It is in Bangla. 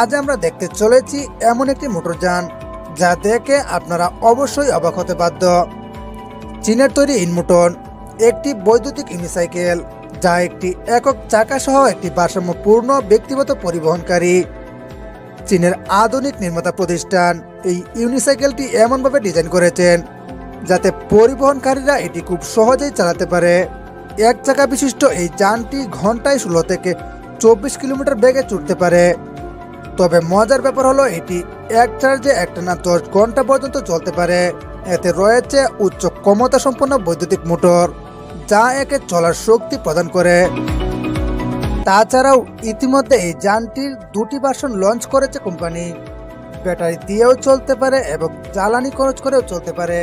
আজ আমরা দেখতে চলেছি এমন একটি মোটরযান যা দেখে আপনারা অবশ্যই অবাক হতে বাধ্য। চীনের তৈরি ইনমোটন একটি বৈদ্যুতিক ইউনিসাইকেল, যা একটি একক চাকা সহ একটি ভারসাম্যপূর্ণ ব্যক্তিগত পরিবহনকারী। চীনের আধুনিক নির্মাতা প্রতিষ্ঠান এই ইউনিসাইকেলটি এমনভাবে ডিজাইন করেছেন যাতে পরিবহনকারীরা এটি খুব সহজেই চালাতে পারে। এক চাকা বিশিষ্ট এই যানটি ঘন্টায় 16 থেকে 24 কিলোমিটার বেগে ছুটতে পারে। তবে মজার ব্যাপার হলো এটি এক চার্জে একটানা 10 ঘন্টা পর্যন্ত চলতে পারে। এতে রয়েছে উচ্চ ক্ষমতা সম্পন্ন বৈদ্যুতিক মোটর, যা একে চলার শক্তি প্রদান করে। তাছাড়াও ইতিমধ্যে এই যানটির দুটি ভার্সন লঞ্চ করেছে কোম্পানি। ব্যাটারি দিয়েও চলতে পারে এবং জ্বালানি খরচ করেও চলতে পারে।